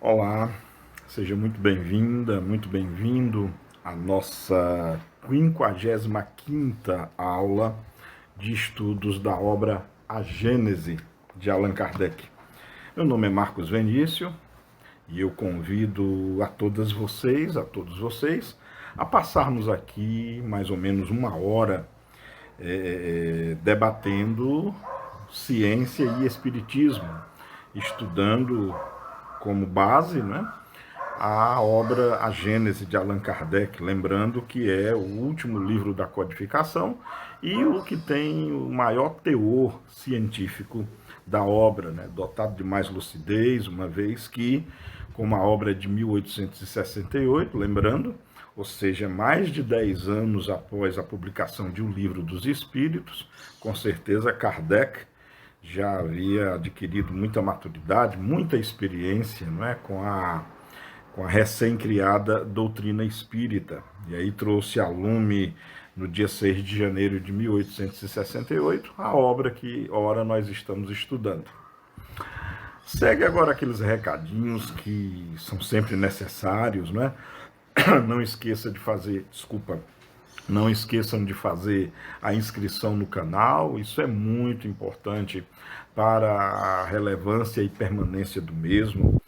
Olá, seja muito bem-vinda, muito bem-vindo à nossa 55ª aula de estudos da obra A Gênese, de Allan Kardec. Meu nome é Marcos Venício e eu convido a todas vocês, a todos vocês, a passarmos aqui mais ou menos uma hora debatendo ciência e espiritismo, estudando como base, né, a obra A Gênese de Allan Kardec, lembrando que é o último livro da codificação e o que tem o maior teor científico da obra, né, dotado de mais lucidez, uma vez que, como a obra é de 1868, lembrando, ou seja, mais de 10 anos após a publicação de O Livro dos Espíritos, com certeza Kardec já havia adquirido muita maturidade, muita experiência, não é, com a recém-criada doutrina espírita. E aí trouxe a lume, no dia 6 de janeiro de 1868, a obra que ora nós estamos estudando. Segue agora aqueles recadinhos que são sempre necessários, né? Não esqueça de fazer, desculpa, não esqueçam de fazer a inscrição no canal, isso é muito importante para a relevância e permanência do mesmo.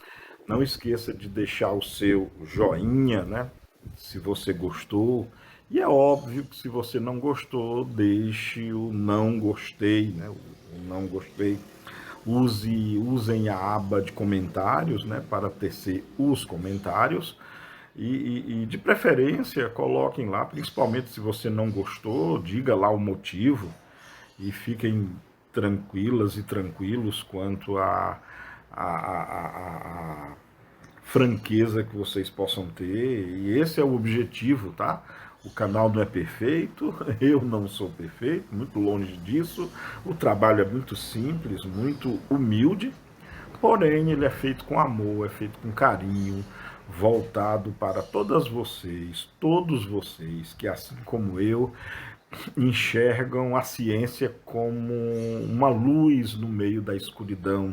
Não esqueça de deixar o seu joinha, né? Se você gostou. E é óbvio que se você não gostou, deixe o não gostei, né? O não gostei. Usem a aba de comentários, né? Para tecer os comentários. E de preferência, coloquem lá, principalmente se você não gostou, diga lá o motivo e fiquem tranquilas e tranquilos quanto a franqueza que vocês possam ter. E esse é o objetivo, tá? O canal não é perfeito, eu não sou perfeito, muito longe disso. O trabalho é muito simples, muito humilde, porém ele é feito com amor, é feito com carinho, voltado para todos vocês que, assim como eu, enxergam a ciência como uma luz no meio da escuridão,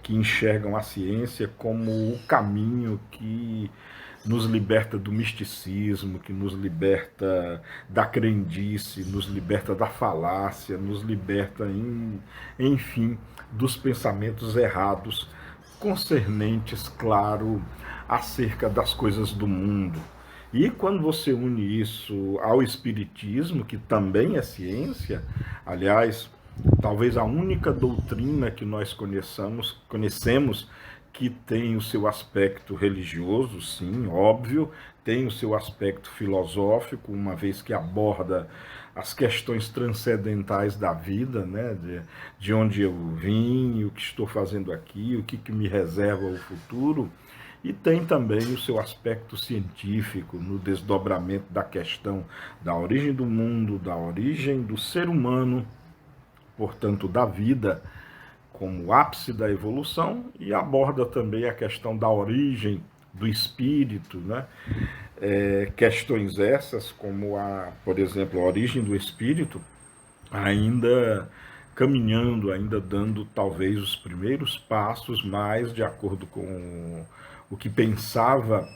que enxergam a ciência como o caminho que nos liberta do misticismo, que nos liberta da crendice, nos liberta da falácia, nos liberta, enfim, dos pensamentos errados concernentes, claro, acerca das coisas do mundo. E quando você une isso ao espiritismo, que também é ciência, aliás, talvez a única doutrina que nós conhecemos que tem o seu aspecto religioso, sim, óbvio, tem o seu aspecto filosófico, uma vez que aborda as questões transcendentais da vida, né, de onde eu vim, o que estou fazendo aqui, o que me reserva o futuro, e tem também o seu aspecto científico no desdobramento da questão da origem do mundo, da origem do ser humano, portanto, da vida, como ápice da evolução, e aborda também a questão da origem do espírito, né? Questões essas, como, por exemplo, a origem do espírito, ainda caminhando, ainda dando talvez os primeiros passos mais de acordo com o que pensava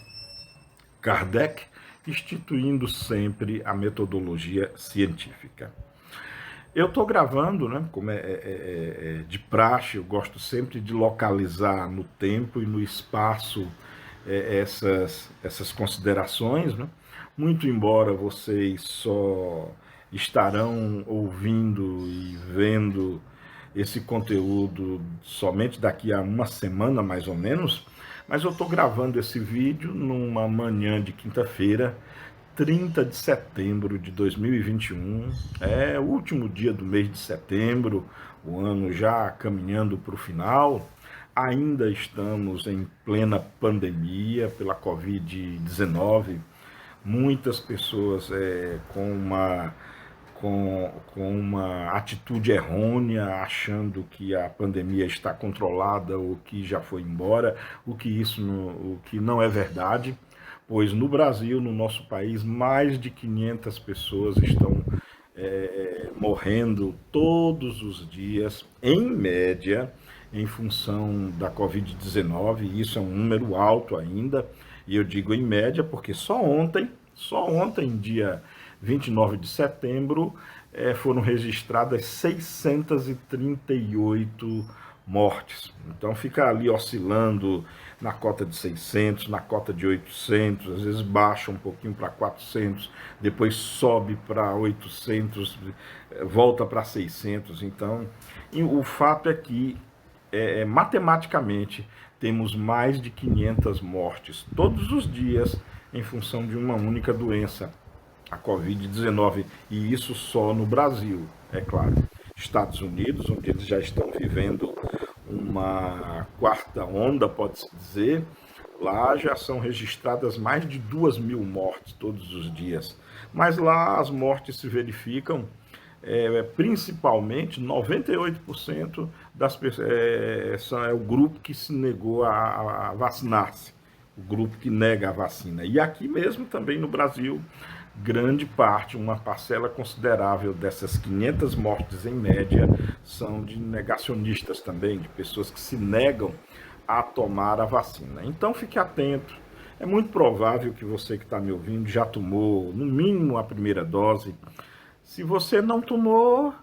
Kardec, instituindo sempre a metodologia científica. Eu estou gravando, né? Como de praxe, eu gosto sempre de localizar no tempo e no espaço essas considerações, né? Muito embora vocês só estarão ouvindo e vendo esse conteúdo somente daqui a uma semana, mais ou menos, mas eu estou gravando esse vídeo numa manhã de quinta-feira, 30 de setembro de 2021, é o último dia do mês de setembro, o ano já caminhando para o final. Ainda estamos em plena pandemia pela Covid-19, muitas pessoas com uma atitude errônea, achando que a pandemia está controlada ou que já foi embora, o que não é verdade, pois no Brasil, no nosso país, mais de 500 pessoas estão morrendo todos os dias, em média, em função da Covid-19, e isso é um número alto ainda, e eu digo em média porque só ontem, dia 29 de setembro, foram registradas 638 mortes. Então fica ali oscilando na cota de 600, na cota de 800, às vezes baixa um pouquinho para 400, depois sobe para 800, volta para 600. Então, o fato é que matematicamente temos mais de 500 mortes todos os dias em função de uma única doença, a Covid-19, e isso só no Brasil, é claro. Estados Unidos, onde eles já estão vivendo uma quarta onda, pode-se dizer, lá já são registradas mais de 2.000 mortes todos os dias. Mas lá as mortes se verificam, principalmente 98% das pessoas, é o grupo que se negou a vacinar-se, o grupo que nega a vacina. E aqui mesmo também no Brasil, grande parte, uma parcela considerável dessas 500 mortes em média são de negacionistas também, de pessoas que se negam a tomar a vacina. Então fique atento, é muito provável que você que está me ouvindo já tomou no mínimo a primeira dose. Se você não tomou,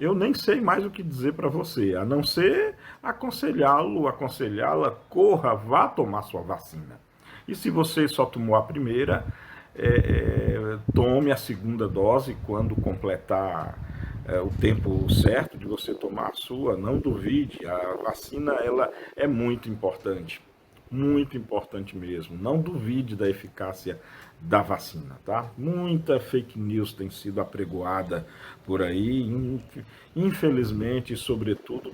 eu nem sei mais o que dizer para você, a não ser aconselhá-la, corra, vá tomar sua vacina. E se você só tomou a primeira, tome a segunda dose quando completar o tempo certo de você tomar a sua. Não duvide, a vacina ela é muito importante mesmo. Não duvide da eficácia da vacina, tá? Muita fake news tem sido apregoada por aí, infelizmente, sobretudo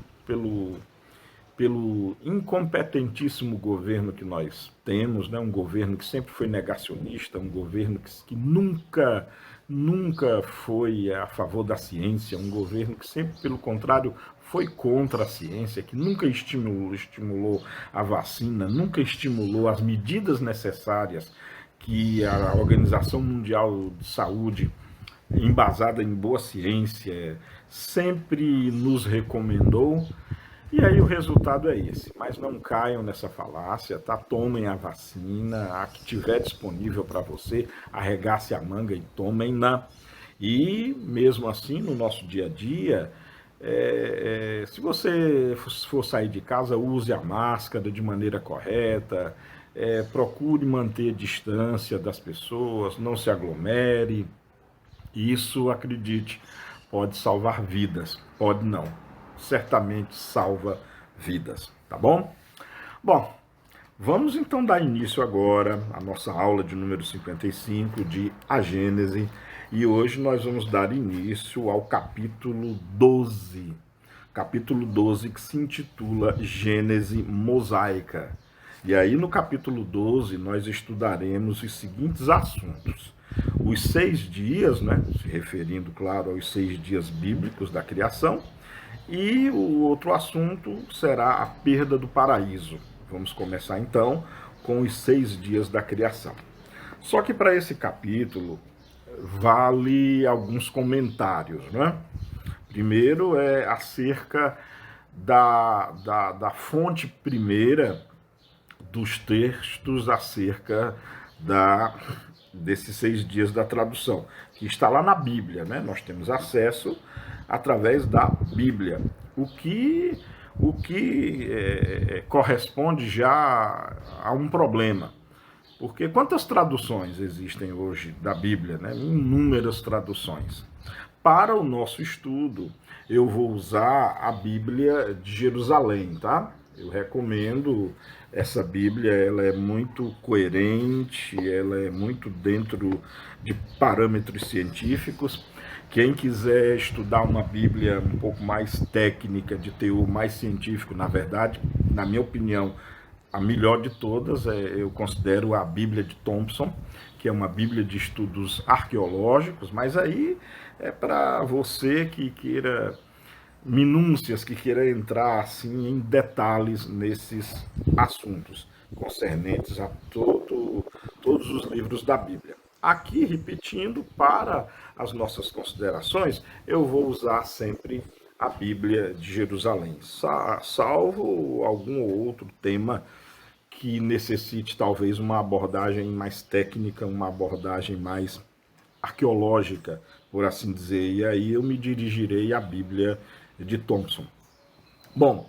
pelo incompetentíssimo governo que nós temos, né? Um governo que sempre foi negacionista, um governo que nunca foi a favor da ciência, um governo que sempre, pelo contrário, foi contra a ciência, que nunca estimulou a vacina, nunca estimulou as medidas necessárias que a Organização Mundial de Saúde, embasada em boa ciência, sempre nos recomendou. E aí o resultado é esse. Mas não caiam nessa falácia, tá? Tomem a vacina, a que tiver disponível para você, arregace a manga e tomem-na. E mesmo assim, no nosso dia a dia, se você for sair de casa, use a máscara de maneira correta, procure manter a distância das pessoas, não se aglomere. Isso, acredite, pode salvar vidas. Pode não. Certamente salva vidas, tá bom? Bom, vamos então dar início agora à nossa aula de número 55 de A Gênese, e hoje nós vamos dar início ao capítulo 12. Capítulo 12 que se intitula Gênese Mosaica. E aí no capítulo 12 nós estudaremos os seguintes assuntos. Os 6 dias, né, se referindo, claro, aos 6 dias bíblicos da criação, e o outro assunto será a perda do paraíso. Vamos começar então com os 6 dias da criação. Só que para esse capítulo vale alguns comentários, né? Primeiro é acerca da fonte primeira dos textos acerca desses 6 dias da tradução, que está lá na Bíblia, né? Nós temos acesso através da Bíblia, o que corresponde já a um problema, porque quantas traduções existem hoje da Bíblia, né? Inúmeras traduções. Para o nosso estudo, eu vou usar a Bíblia de Jerusalém, tá? Eu recomendo essa Bíblia, ela é muito coerente, ela é muito dentro de parâmetros científicos. Quem quiser estudar uma Bíblia um pouco mais técnica, de teor mais científico, na verdade, na minha opinião, a melhor de todas, eu considero a Bíblia de Thompson, que é uma Bíblia de estudos arqueológicos, mas aí é para você que queira minúcias, que queira entrar assim em detalhes nesses assuntos concernentes a todos os livros da Bíblia. Aqui, repetindo, para as nossas considerações, eu vou usar sempre a Bíblia de Jerusalém, salvo algum outro tema que necessite talvez uma abordagem mais técnica, uma abordagem mais arqueológica, por assim dizer, e aí eu me dirigirei à Bíblia de Thompson. Bom,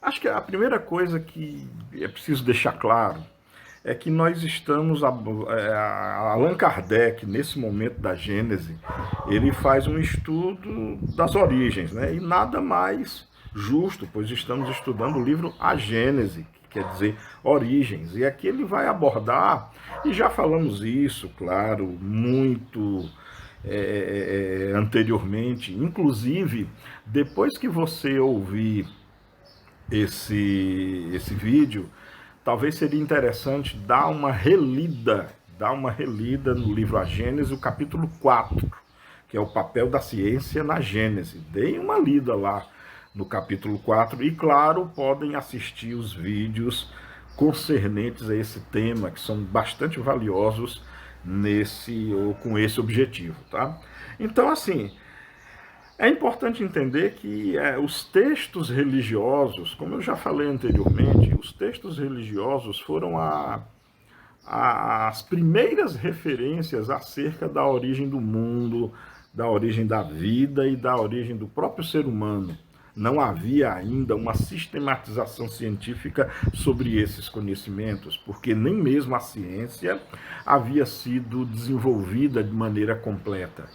acho que a primeira coisa que é preciso deixar claro é que nós estamos, Allan Kardec, nesse momento da Gênese, ele faz um estudo das origens, né? E nada mais justo, pois estamos estudando o livro A Gênese, que quer dizer origens, e aqui ele vai abordar, e já falamos isso, claro, muito anteriormente, inclusive, depois que você ouvir esse vídeo, talvez seria interessante dar uma relida no livro A Gênese, o capítulo 4, que é o papel da ciência na Gênese. Deem uma lida lá no capítulo 4 e, claro, podem assistir os vídeos concernentes a esse tema, que são bastante valiosos com esse objetivo, tá? Então, assim, é importante entender que os textos religiosos, como eu já falei anteriormente, os textos religiosos foram as primeiras referências acerca da origem do mundo, da origem da vida e da origem do próprio ser humano. Não havia ainda uma sistematização científica sobre esses conhecimentos, porque nem mesmo a ciência havia sido desenvolvida de maneira completa.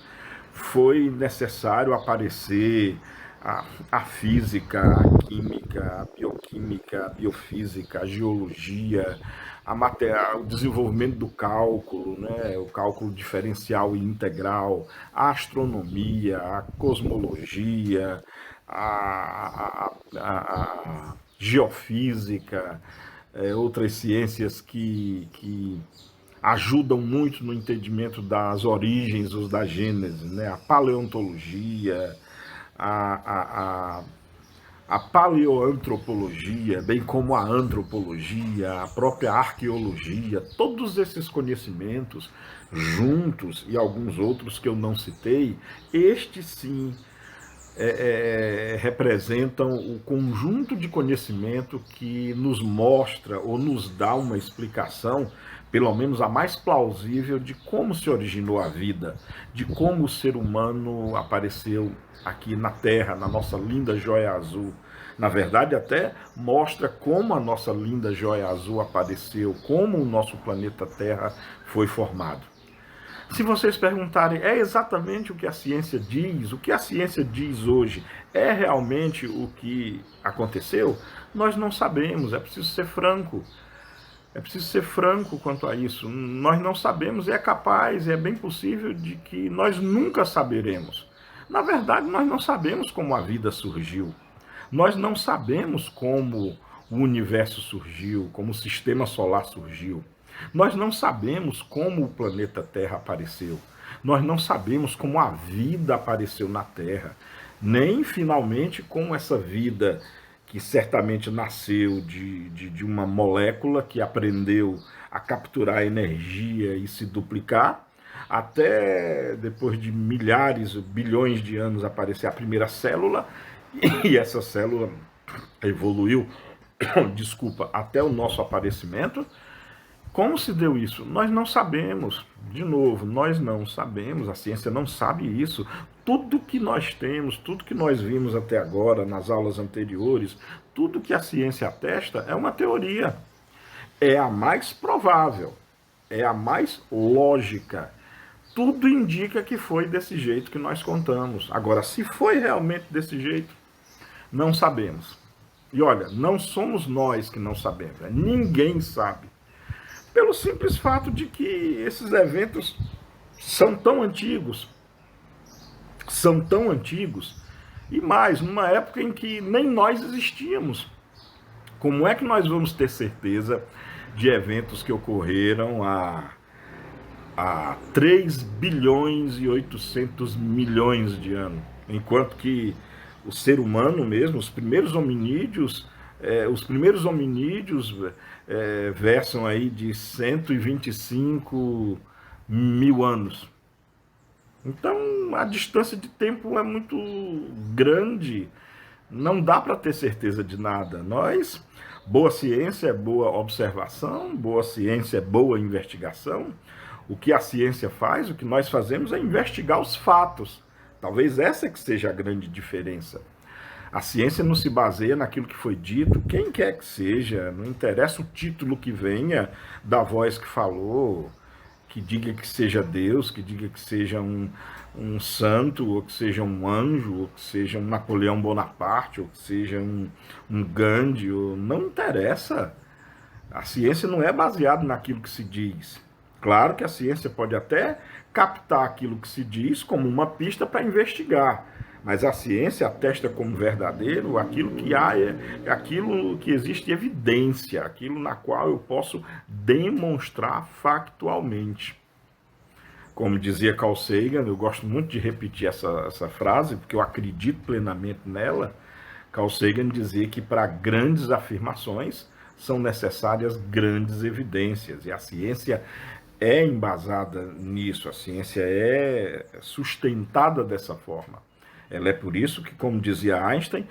Foi necessário aparecer a física, a química, a bioquímica, a biofísica, a geologia, o desenvolvimento do cálculo, né, o cálculo diferencial e integral, a astronomia, a cosmologia, a geofísica, outras ciências que ajudam muito no entendimento das origens, ou da Gênese, né? A paleontologia, a paleoantropologia, bem como a antropologia, a própria arqueologia, todos esses conhecimentos juntos e alguns outros que eu não citei, estes sim representam o conjunto de conhecimento que nos mostra ou nos dá uma explicação, pelo menos a mais plausível, de como se originou a vida, de como o ser humano apareceu aqui na Terra, na nossa linda joia azul. Na verdade, até mostra como a nossa linda joia azul apareceu, como o nosso planeta Terra foi formado. Se vocês perguntarem, é exatamente o que a ciência diz, o que a ciência diz hoje, é realmente o que aconteceu? Nós não sabemos, é preciso ser franco. É preciso ser franco quanto a isso. Nós não sabemos, é capaz, é bem possível de que nós nunca saberemos. Na verdade, nós não sabemos como a vida surgiu. Nós não sabemos como o universo surgiu, como o sistema solar surgiu. Nós não sabemos como o planeta Terra apareceu. Nós não sabemos como a vida apareceu na Terra. Nem, finalmente, como essa vida, que certamente nasceu de uma molécula que aprendeu a capturar energia e se duplicar, até depois de milhares, bilhões de anos aparecer a primeira célula, e essa célula evoluiu, desculpa, até o nosso aparecimento. Como se deu isso? Nós não sabemos. De novo, nós não sabemos, a ciência não sabe isso. Tudo que nós temos, tudo que nós vimos até agora, nas aulas anteriores, tudo que a ciência atesta é uma teoria. É a mais provável, é a mais lógica. Tudo indica que foi desse jeito que nós contamos. Agora, se foi realmente desse jeito, não sabemos. E olha, não somos nós que não sabemos, ninguém sabe. Pelo simples fato de que esses eventos são tão antigos, e mais, numa época em que nem nós existíamos. Como é que nós vamos ter certeza de eventos que ocorreram há 3 bilhões e 800 milhões de anos? Enquanto que o ser humano mesmo, os primeiros hominídeos versam aí de 125 mil anos. Então, a distância de tempo é muito grande, não dá para ter certeza de nada. Boa ciência é boa observação, boa ciência é boa investigação. O que a ciência faz, o que nós fazemos é investigar os fatos. Talvez essa que seja a grande diferença. A ciência não se baseia naquilo que foi dito, quem quer que seja, não interessa o título que venha da voz que falou, que diga que seja Deus, que diga que seja um santo, ou que seja um anjo, ou que seja um Napoleão Bonaparte, ou que seja um Gandhi, não interessa. A ciência não é baseada naquilo que se diz. Claro que a ciência pode até captar aquilo que se diz como uma pista para investigar, mas a ciência atesta como verdadeiro aquilo que há, é aquilo que existe evidência, aquilo na qual eu posso demonstrar factualmente. Como dizia Carl Sagan, eu gosto muito de repetir essa frase, porque eu acredito plenamente nela. Carl Sagan dizia que para grandes afirmações são necessárias grandes evidências, e a ciência é embasada nisso, a ciência é sustentada dessa forma. Ela é por isso que, como dizia Einstein,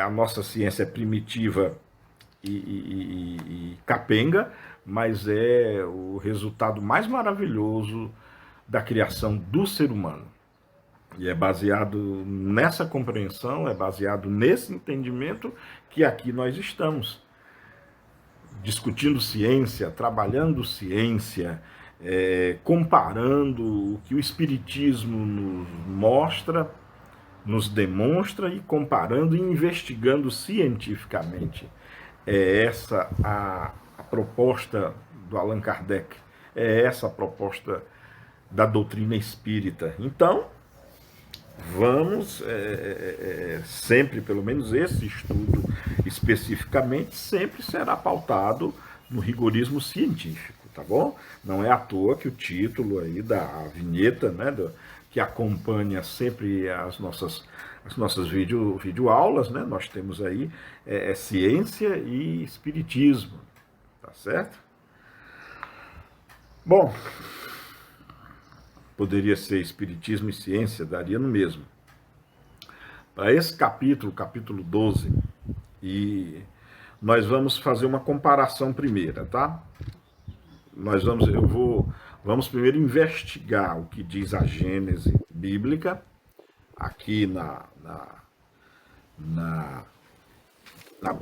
a nossa ciência é primitiva e capenga, mas é o resultado mais maravilhoso da criação do ser humano. E é baseado nessa compreensão, é baseado nesse entendimento que aqui nós estamos, discutindo ciência, trabalhando ciência, comparando o que o Espiritismo nos mostra, nos demonstra, e comparando e investigando cientificamente. É essa a proposta do Allan Kardec, é essa a proposta da doutrina espírita. Então, vamos sempre, pelo menos esse estudo especificamente, sempre será pautado no rigorismo científico, tá bom? Não é à toa que o título aí da vinheta, né, que acompanha sempre as nossas videoaulas, né, nós temos aí ciência e espiritismo, tá certo? Bom, poderia ser espiritismo e ciência, daria no mesmo. Para esse capítulo 12, e nós vamos fazer uma comparação primeira, tá? Vamos primeiro investigar o que diz a Gênese bíblica, aqui na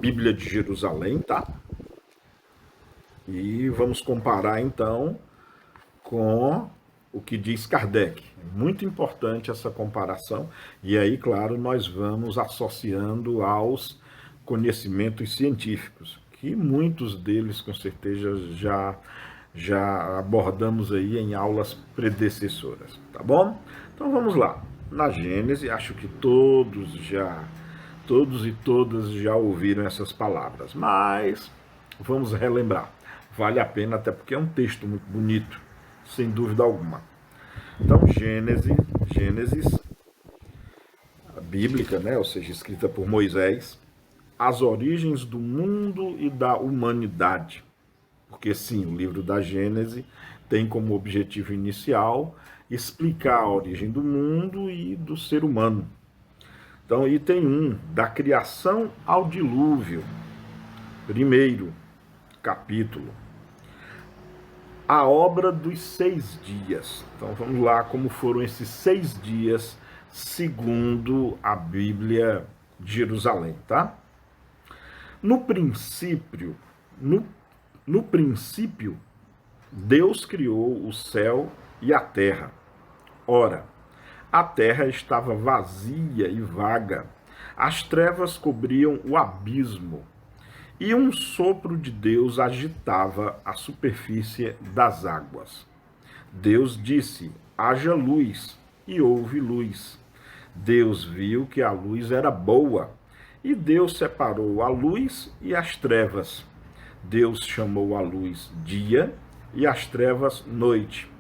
Bíblia de Jerusalém, tá? E vamos comparar então com o que diz Kardec. É muito importante essa comparação, e aí, claro, nós vamos associando aos conhecimentos científicos, que muitos deles, com certeza, já abordamos aí em aulas predecessoras, tá bom? Então vamos lá. Na Gênese, acho que todos e todas já ouviram essas palavras, mas vamos relembrar. Vale a pena, até porque é um texto muito bonito, sem dúvida alguma. Então, Gênesis, a bíblica, né, ou seja, escrita por Moisés, as origens do mundo e da humanidade. Porque sim, o livro da Gênese tem como objetivo inicial explicar a origem do mundo e do ser humano. Então, item 1, da criação ao dilúvio. Primeiro capítulo. A obra dos 6 dias. Então vamos lá, como foram esses 6 dias segundo a Bíblia de Jerusalém, tá? No princípio, Deus criou o céu e a terra. Ora, a terra estava vazia e vaga, as trevas cobriam o abismo, e um sopro de Deus agitava a superfície das águas. Deus disse: haja luz, e houve luz. Deus viu que a luz era boa, e Deus separou a luz e as trevas. Deus chamou a luz dia e as trevas noite.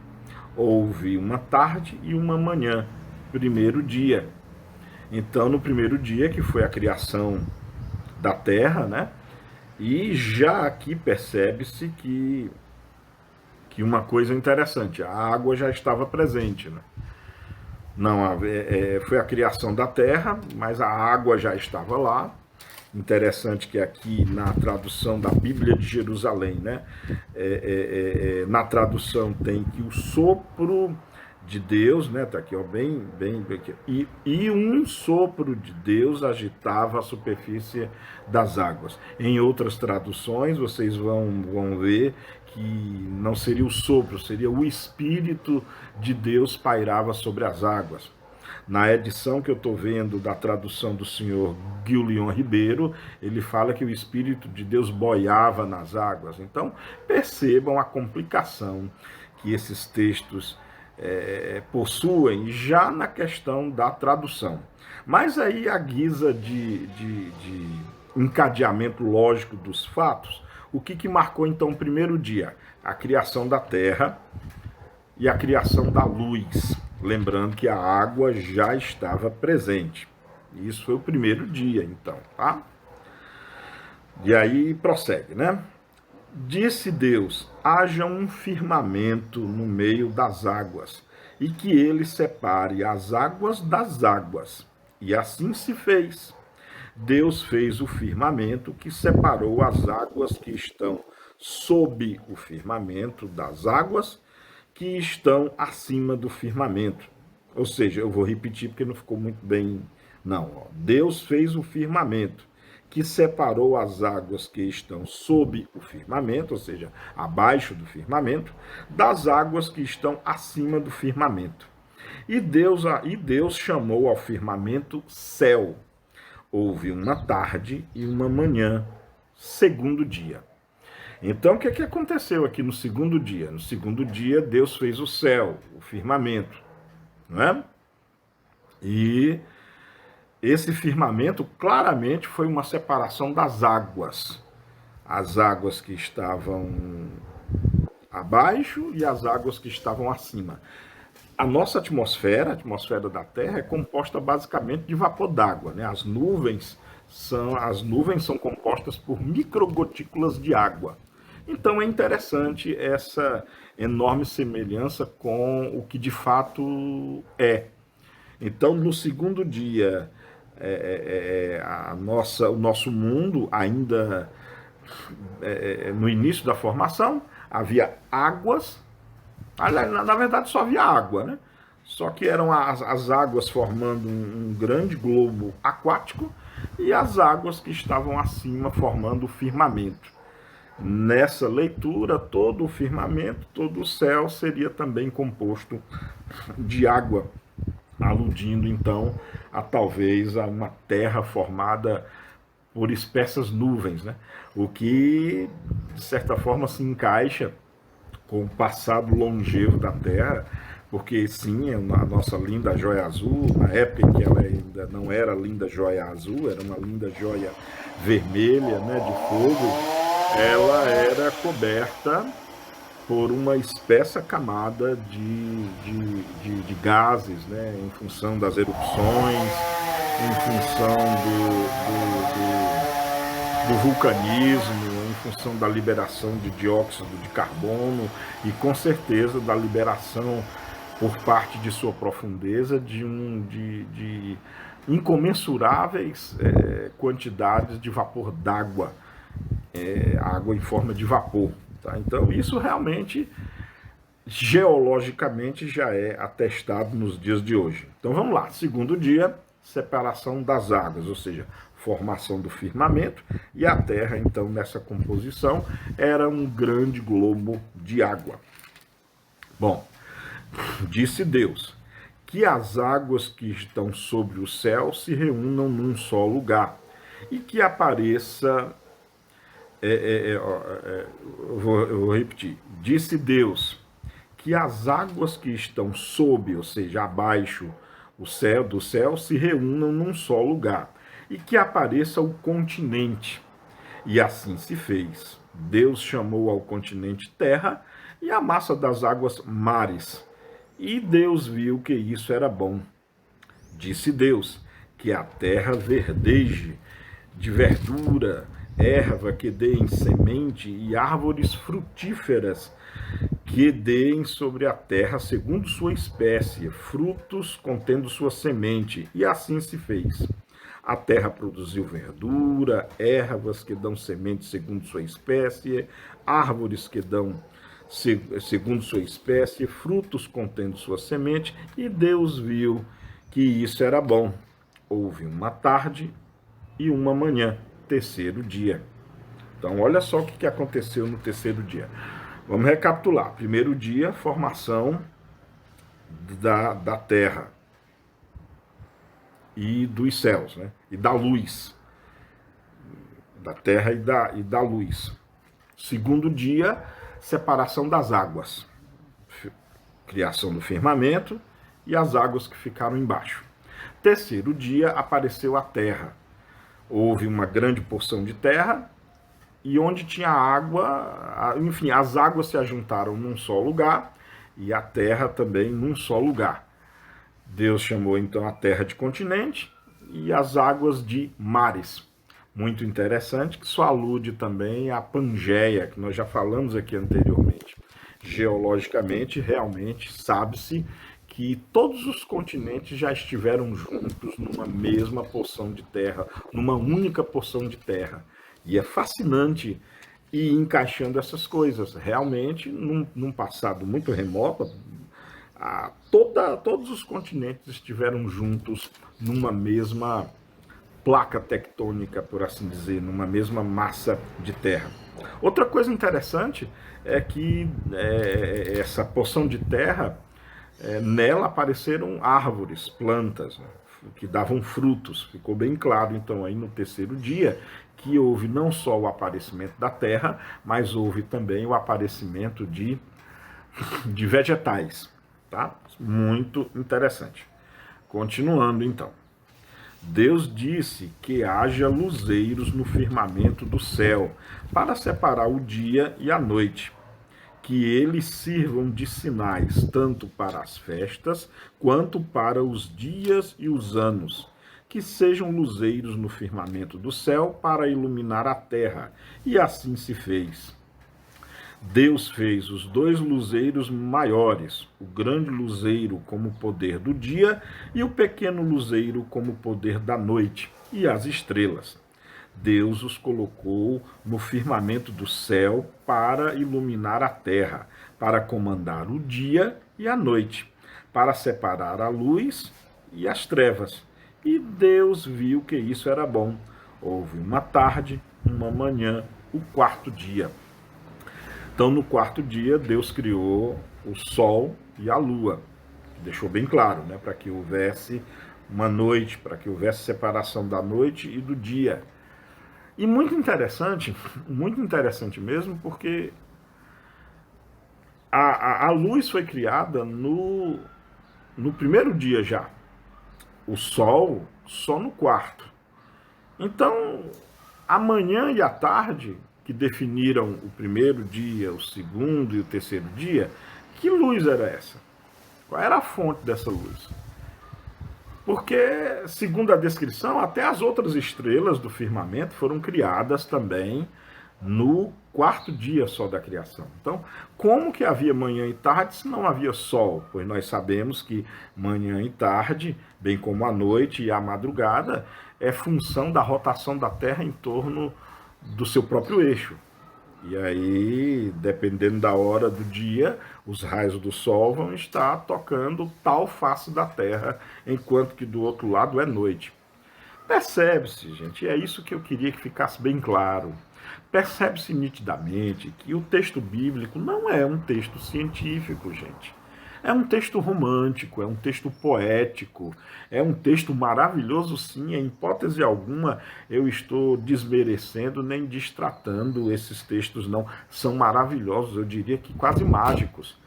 Houve uma tarde e uma manhã, primeiro dia. Então, no primeiro dia, que foi a criação da terra, né? E já aqui percebe-se que uma coisa interessante, a água já estava presente, né? Não, foi a criação da terra, mas a água já estava lá. Interessante que aqui na tradução da Bíblia de Jerusalém, né? Na tradução tem que o sopro de Deus, né? Tá aqui, ó, bem aqui. E um sopro de Deus agitava a superfície das águas. Em outras traduções, vocês vão ver que não seria o sopro, seria o Espírito de Deus pairava sobre as águas. Na edição que eu estou vendo da tradução do senhor Guilherme Ribeiro, ele fala que o Espírito de Deus boiava nas águas. Então, percebam a complicação que esses textos possuem já na questão da tradução. Mas aí, à guisa de encadeamento lógico dos fatos, o que marcou então o primeiro dia? A criação da terra e a criação da luz. Lembrando que a água já estava presente. Isso foi o primeiro dia, então, tá? E aí prossegue, né? Disse Deus: haja um firmamento no meio das águas, e que ele separe as águas das águas. E assim se fez. Deus fez o firmamento que separou as águas que estão sob o firmamento das águas que estão acima do firmamento. Ou seja, eu vou repetir porque não ficou muito bem. Não, ó. Deus fez o firmamento que separou as águas que estão sob o firmamento, ou seja, abaixo do firmamento, das águas que estão acima do firmamento. E Deus chamou ao firmamento céu. Houve uma tarde e uma manhã, segundo dia. Então, o que aconteceu aqui no segundo dia? No segundo dia, Deus fez o céu, o firmamento, não é? E esse firmamento claramente foi uma separação das águas. As águas que estavam abaixo e as águas que estavam acima. A nossa atmosfera, a atmosfera da Terra, é composta basicamente de vapor d'água, né? As nuvens são compostas por microgotículas de água. Então é interessante essa enorme semelhança com o que de fato é. Então, no segundo dia, o nosso mundo, ainda no início da formação, havia águas. Na verdade, só havia água, né? Só que eram as águas formando um grande globo aquático e as águas que estavam acima formando o firmamento. Nessa leitura, todo o firmamento, todo o céu seria também composto de água, aludindo então a talvez a uma terra formada por espessas nuvens, né? O que de certa forma se encaixa com o passado longevo da Terra, porque sim, a nossa linda joia azul, na época em que ela ainda não era linda joia azul, era uma linda joia vermelha, né, de fogo, ela era coberta por uma espessa camada de gases, né, em função das erupções, em função do vulcanismo, em função da liberação de dióxido de carbono e, com certeza, da liberação por parte de sua profundeza de incomensuráveis quantidades de vapor d'água, água em forma de vapor. Tá? Então, isso realmente, geologicamente, já é atestado nos dias de hoje. Então, vamos lá. Segundo dia, separação das águas, ou seja, formação do firmamento, e a Terra, então, nessa composição, era um grande globo de água. Bom, disse Deus, que as águas que estão sobre o céu se reúnam num só lugar, e que apareça... eu vou repetir. Disse Deus, que as águas que estão sob, ou seja, abaixo do céu, se reúnam num só lugar, e que apareça o continente. E assim se fez. Deus chamou ao continente terra e a massa das águas mares. E Deus viu que isso era bom. Disse Deus, que a terra verdeje de verdura, erva que dê em semente e árvores frutíferas, que deem sobre a terra segundo sua espécie, frutos contendo sua semente. E assim se fez. A terra produziu verdura, ervas que dão semente segundo sua espécie, árvores que dão segundo sua espécie, frutos contendo sua semente, e Deus viu que isso era bom. Houve uma tarde e uma manhã, terceiro dia. Então, olha só o que aconteceu no terceiro dia. Vamos recapitular. Primeiro dia, formação da terra e dos céus, né? E da luz. Da terra e da luz. Segundo dia, separação das águas. Criação do firmamento e as águas que ficaram embaixo. Terceiro dia, apareceu a terra. Houve uma grande porção de terra, e onde tinha água, enfim, as águas se ajuntaram num só lugar e a terra também num só lugar. Deus chamou então a terra de continente e as águas de mares. Muito interessante, que só alude também à Pangeia, que nós já falamos aqui anteriormente. Geologicamente, realmente, sabe-se que todos os continentes já estiveram juntos numa mesma porção de terra, numa única porção de terra. E é fascinante ir encaixando essas coisas. Realmente, num passado muito remoto, todos os continentes estiveram juntos numa mesma placa tectônica, por assim dizer, numa mesma massa de terra. Outra coisa interessante é que essa porção de terra, nela apareceram árvores, plantas, né, que davam frutos. Ficou bem claro, então, aí no terceiro dia, que houve não só o aparecimento da terra, mas houve também o aparecimento de vegetais. Tá? Muito interessante. Continuando, então. Deus disse que haja luzeiros no firmamento do céu, para separar o dia e a noite, que eles sirvam de sinais tanto para as festas quanto para os dias e os anos, que sejam luzeiros no firmamento do céu para iluminar a terra. E assim se fez. Deus fez os dois luzeiros maiores, o grande luzeiro como poder do dia e o pequeno luzeiro como poder da noite, e as estrelas. Deus os colocou no firmamento do céu para iluminar a terra, para comandar o dia e a noite, para separar a luz e as trevas. E Deus viu que isso era bom. Houve uma tarde, uma manhã, o quarto dia. Então, no quarto dia, Deus criou o sol e a lua. Deixou bem claro, né, para que houvesse uma noite, para que houvesse separação da noite e do dia. E muito interessante mesmo, porque a luz foi criada no primeiro dia já. O sol só no quarto. Então, a manhã e a tarde, que definiram o primeiro dia, o segundo e o terceiro dia, que luz era essa? Qual era a fonte dessa luz? Porque, segundo a descrição, até as outras estrelas do firmamento foram criadas também no quarto dia só da criação. Então, como que havia manhã e tarde se não havia sol? Pois nós sabemos que manhã e tarde, bem como a noite e a madrugada, é função da rotação da Terra em torno do seu próprio eixo. E aí, dependendo da hora do dia, os raios do sol vão estar tocando tal face da Terra, enquanto que do outro lado é noite. Percebe-se, gente, e é isso que eu queria que ficasse bem claro. Percebe-se nitidamente que o texto bíblico não é um texto científico, gente. É um texto romântico, é um texto poético, é um texto maravilhoso, sim. Em hipótese alguma eu estou desmerecendo nem destratando esses textos, não. São maravilhosos, eu diria que quase mágicos.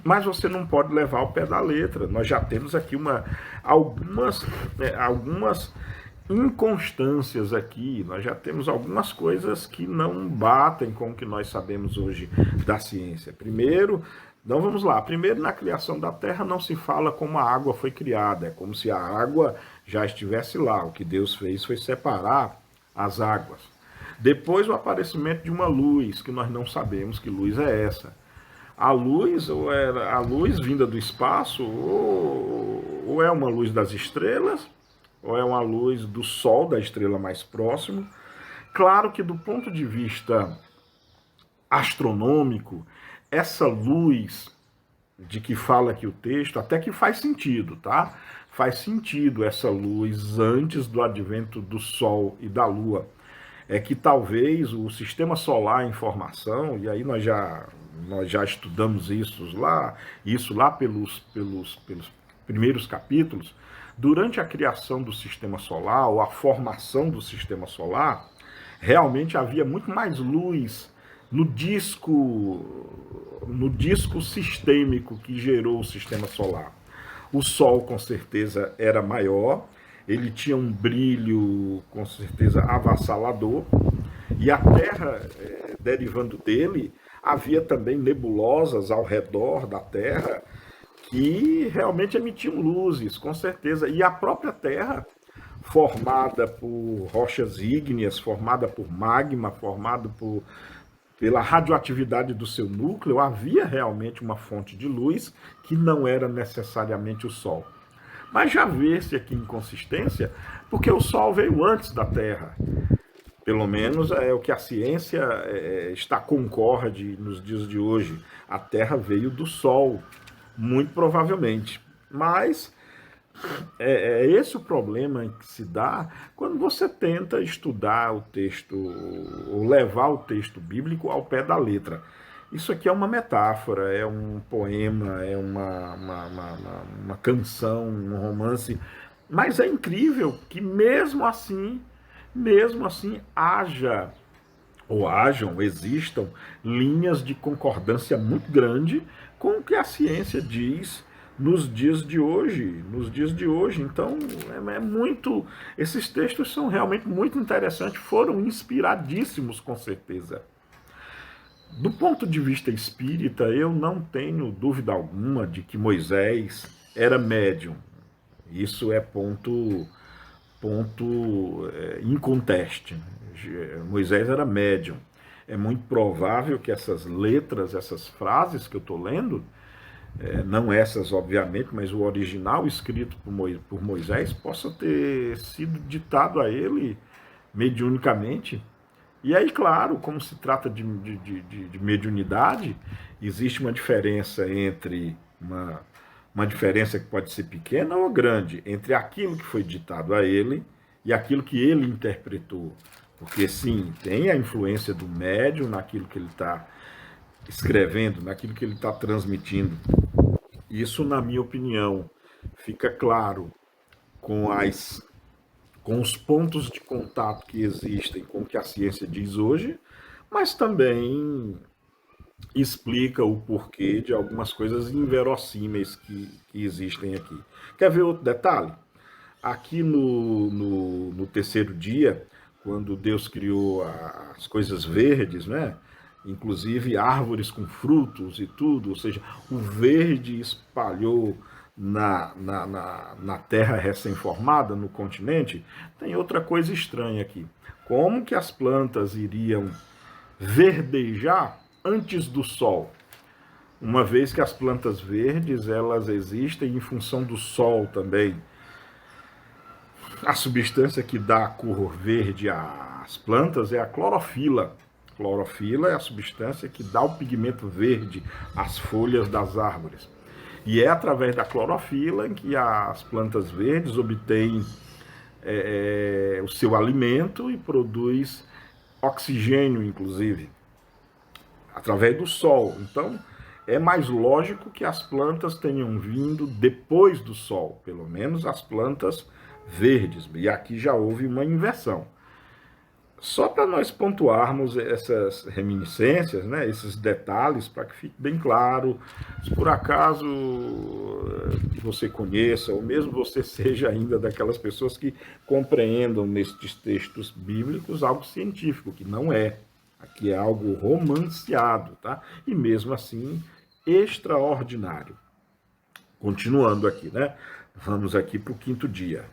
Mas você não pode levar ao pé da letra. Nós já temos aqui algumas inconstâncias aqui, nós já temos algumas coisas que não batem com o que nós sabemos hoje da ciência. Primeiro, então vamos lá. Primeiro, na criação da Terra não se fala como a água foi criada, é como se a água já estivesse lá. O que Deus fez foi separar as águas. Depois, o aparecimento de uma luz, que nós não sabemos que luz é essa. A luz, ou era a luz vinda do espaço, ou é uma luz das estrelas, ou é uma luz do Sol, da estrela mais próxima. Claro que do ponto de vista astronômico, essa luz de que fala aqui o texto, até que faz sentido, tá? Faz sentido essa luz antes do advento do Sol e da Lua. É que talvez o sistema solar em formação, e aí nós já estudamos isso lá pelos primeiros capítulos, durante a criação do sistema solar, ou a formação do sistema solar, realmente havia muito mais luz no disco sistêmico que gerou o sistema solar. O Sol, com certeza, era maior, ele tinha um brilho, com certeza, avassalador, e a Terra, derivando dele, havia também nebulosas ao redor da Terra que realmente emitiam luzes, com certeza. E a própria Terra, formada por rochas ígneas, formada por magma, formada pela radioatividade do seu núcleo, havia realmente uma fonte de luz que não era necessariamente o Sol. Mas já vê-se aqui inconsistência, porque o Sol veio antes da Terra. Pelo menos é o que a ciência está concorde nos dias de hoje. A Terra veio do Sol, muito provavelmente. Mas é esse o problema que se dá quando você tenta estudar o texto, ou levar o texto bíblico ao pé da letra. Isso aqui é uma metáfora, é um poema, é uma canção, um romance, mas é incrível que mesmo assim existam linhas de concordância muito grande com o que a ciência diz nos dias de hoje, Então, esses textos são realmente muito interessantes, foram inspiradíssimos, com certeza. Do ponto de vista espírita, eu não tenho dúvida alguma de que Moisés era médium. Isso é ponto inconteste. Moisés era médium. É muito provável que essas letras, essas frases que eu estou lendo, não essas, obviamente, mas o original escrito por Moisés possa ter sido ditado a ele mediunicamente. E aí, claro, como se trata de mediunidade, existe uma diferença entre uma diferença que pode ser pequena ou grande entre aquilo que foi ditado a ele e aquilo que ele interpretou. Porque, sim, tem a influência do médium naquilo que ele está escrevendo, naquilo que ele está transmitindo. Isso, na minha opinião, fica claro com os pontos de contato que existem com o que a ciência diz hoje, mas também explica o porquê de algumas coisas inverossímeis que existem aqui. Quer ver outro detalhe? Aqui no terceiro dia, quando Deus criou as coisas verdes, né? Inclusive árvores com frutos e tudo, ou seja, o verde espalhou na terra recém-formada, no continente. Tem outra coisa estranha aqui. Como que as plantas iriam verdejar antes do sol? Uma vez que as plantas verdes, elas existem em função do sol também. A substância que dá a cor verde às plantas é a clorofila. Clorofila é a substância que dá o pigmento verde às folhas das árvores. E é através da clorofila que as plantas verdes obtêm o seu alimento e produz oxigênio, inclusive, através do sol. Então, é mais lógico que as plantas tenham vindo depois do sol, pelo menos as plantas verdes. E aqui já houve uma inversão. Só para nós pontuarmos essas reminiscências, né, esses detalhes, para que fique bem claro, se por acaso você conheça, ou mesmo você seja ainda daquelas pessoas que compreendam nestes textos bíblicos algo científico, que não é. Aqui é algo romanceado, tá? E mesmo assim, extraordinário. Continuando aqui, né? Vamos aqui para o quinto dia.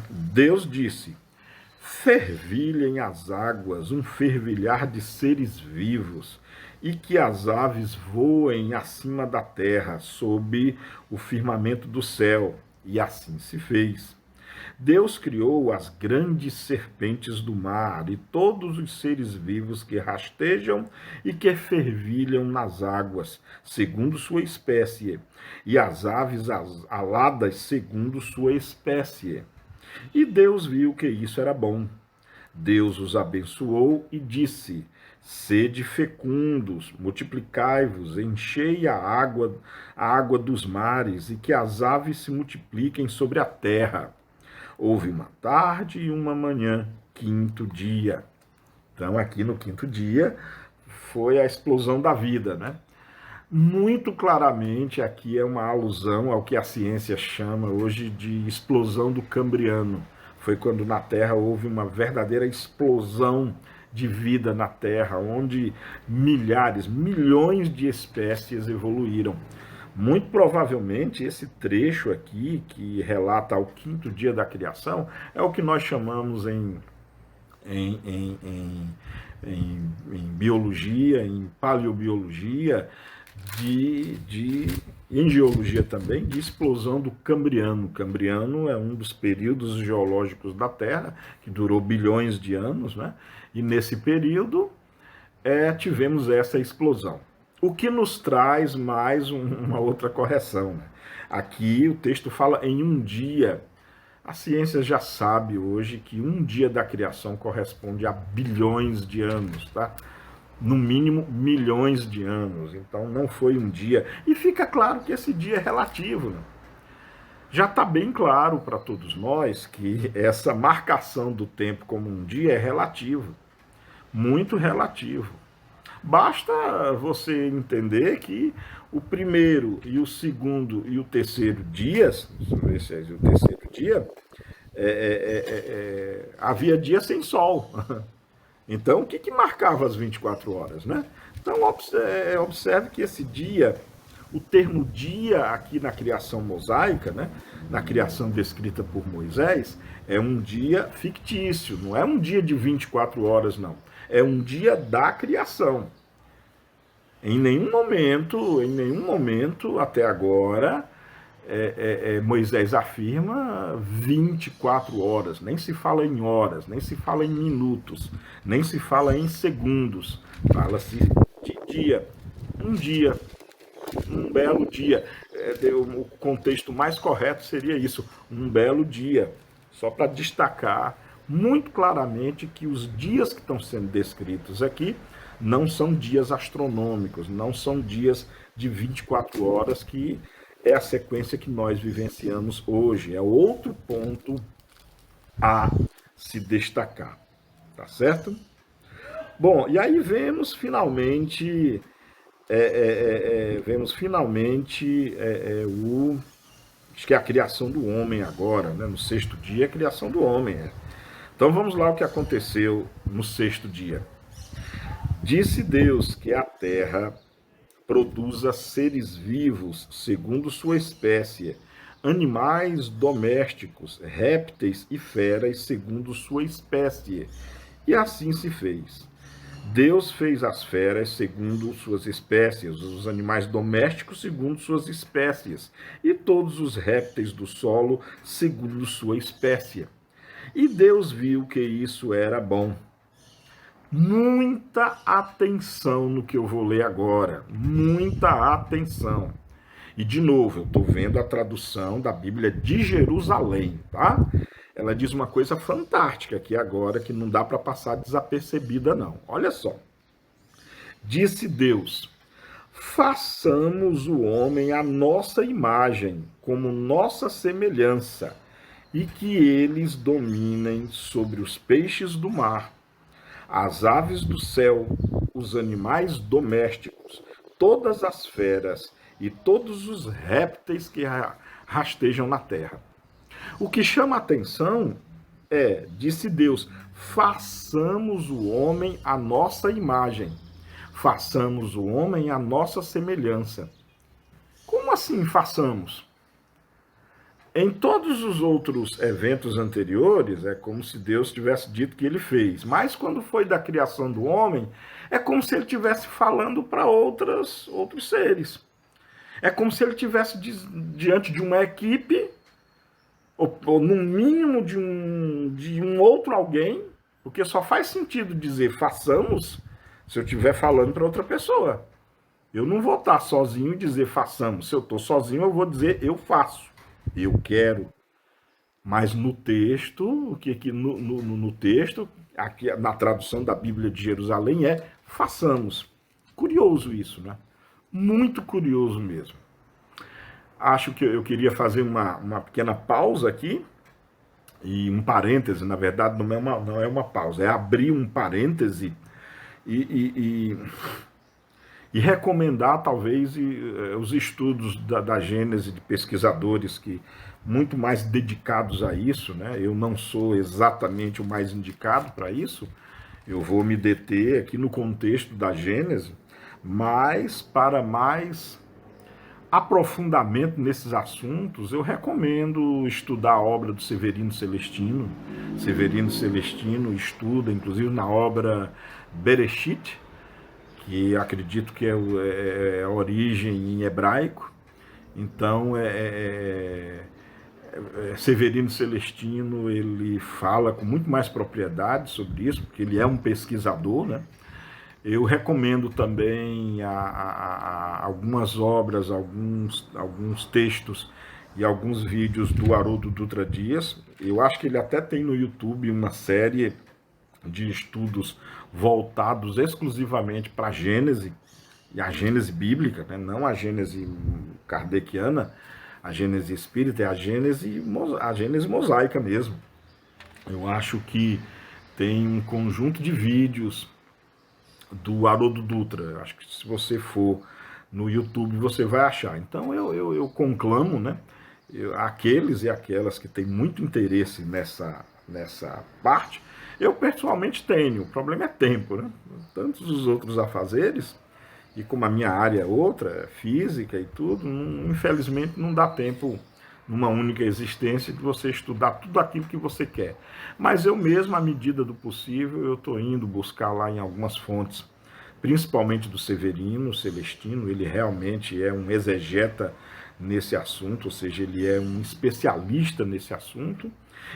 Deus disse: fervilhem as águas, um fervilhar de seres vivos, e que as aves voem acima da terra, sob o firmamento do céu. E assim se fez. Deus criou as grandes serpentes do mar e todos os seres vivos que rastejam e que fervilham nas águas, segundo sua espécie, e as aves aladas, segundo sua espécie. E Deus viu que isso era bom. Deus os abençoou e disse: Sede fecundos, multiplicai-vos, enchei a água dos mares, e que as aves se multipliquem sobre a terra. Houve uma tarde e uma manhã, quinto dia. Então, aqui no quinto dia, foi a explosão da vida, né? Muito claramente, aqui é uma alusão ao que a ciência chama hoje de explosão do Cambriano. Foi quando na Terra houve uma verdadeira explosão de vida na Terra, onde milhares, milhões de espécies evoluíram. Muito provavelmente esse trecho aqui, que relata o quinto dia da criação, é o que nós chamamos em, em, em, em biologia, em paleobiologia, em geologia também, de explosão do Cambriano. O Cambriano é um dos períodos geológicos da Terra, que durou bilhões de anos, né? E nesse período tivemos essa explosão. O que nos traz mais uma outra correção, né? Aqui o texto fala em um dia. A ciência já sabe hoje que um dia da criação corresponde a bilhões de anos, tá? No mínimo milhões de anos. Então não foi um dia. E fica claro que esse dia é relativo, né? Já está bem claro para todos nós que essa marcação do tempo como um dia é relativo, muito relativo. Basta você entender que o primeiro e o segundo e o terceiro dias, o terceiro dia, havia dia sem sol. Então, o que marcava as 24 horas, né? Então, observe que esse dia, o termo dia aqui na criação mosaica, né, na criação descrita por Moisés, é um dia fictício, não é um dia de 24 horas, não. É um dia da criação. Em nenhum momento até agora, Moisés afirma 24 horas, nem se fala em horas, nem se fala em minutos, nem se fala em segundos, fala-se de dia, um belo dia. O contexto mais correto seria isso, um belo dia, só para destacar muito claramente que os dias que estão sendo descritos aqui não são dias astronômicos, não são dias de 24 horas, que é a sequência que nós vivenciamos hoje. É outro ponto a se destacar, tá certo? Bom, e aí vemos finalmente acho que é a criação do homem agora, né? No sexto dia é a criação do homem. Então vamos lá o que aconteceu no sexto dia. Disse Deus que a terra produza seres vivos segundo sua espécie, animais domésticos, répteis e feras segundo sua espécie. E assim se fez. Deus fez as feras segundo suas espécies, os animais domésticos segundo suas espécies, e todos os répteis do solo segundo sua espécie. E Deus viu que isso era bom. Muita atenção no que eu vou ler agora, muita atenção. E de novo, eu estou vendo a tradução da Bíblia de Jerusalém, tá? Ela diz uma coisa fantástica aqui agora, que não dá para passar desapercebida não. Olha só. Disse Deus: façamos o homem à nossa imagem, como nossa semelhança, e que eles dominem sobre os peixes do mar, as aves do céu, os animais domésticos, todas as feras e todos os répteis que rastejam na terra. O que chama a atenção disse Deus, façamos o homem à nossa imagem, façamos o homem à nossa semelhança. Como assim façamos? Em todos os outros eventos anteriores, é como se Deus tivesse dito que ele fez. Mas quando foi da criação do homem, é como se ele estivesse falando para outros seres. É como se ele estivesse diante de uma equipe, ou no mínimo de um outro alguém, porque só faz sentido dizer façamos se eu estiver falando para outra pessoa. Eu não vou estar sozinho e dizer façamos. Se eu estou sozinho, eu vou dizer eu faço, eu quero. Mas no texto, no texto, aqui na tradução da Bíblia de Jerusalém é façamos. Curioso isso, né? Muito curioso mesmo. Acho que eu queria fazer uma pequena pausa aqui, e um parêntese, na verdade, não é uma pausa, é abrir um parêntese e, e, e recomendar, talvez, os estudos da Gênese de pesquisadores que muito mais dedicados a isso, né? Eu não sou exatamente o mais indicado para isso, eu vou me deter aqui no contexto da Gênese, mas para mais aprofundamento nesses assuntos, eu recomendo estudar a obra do Severino Celestino. Severino Celestino estuda, inclusive, na obra Bereshit, que acredito que é a origem em hebraico. Então, Severino Celestino, ele fala com muito mais propriedade sobre isso, porque ele é um pesquisador, né? Eu recomendo também algumas obras, alguns textos e alguns vídeos do Haroldo Dutra Dias. Eu acho que ele até tem no YouTube uma série de estudos voltados exclusivamente para a Gênese, e a Gênese bíblica, né? Não a Gênese kardeciana, a Gênese espírita, é a Gênese mosaica mesmo. Eu acho que tem um conjunto de vídeos do Haroldo Dutra. Acho que se você for no YouTube você vai achar. Então eu conclamo, né, aqueles e aquelas que têm muito interesse nessa parte. Eu pessoalmente tenho, o problema é tempo, né? Tantos os outros afazeres, e como a minha área é outra, física e tudo, infelizmente não dá tempo numa única existência de você estudar tudo aquilo que você quer. Mas eu mesmo, à medida do possível, eu estou indo buscar lá em algumas fontes, principalmente do Severino Celestino. Ele realmente é um exegeta nesse assunto, ou seja, ele é um especialista nesse assunto.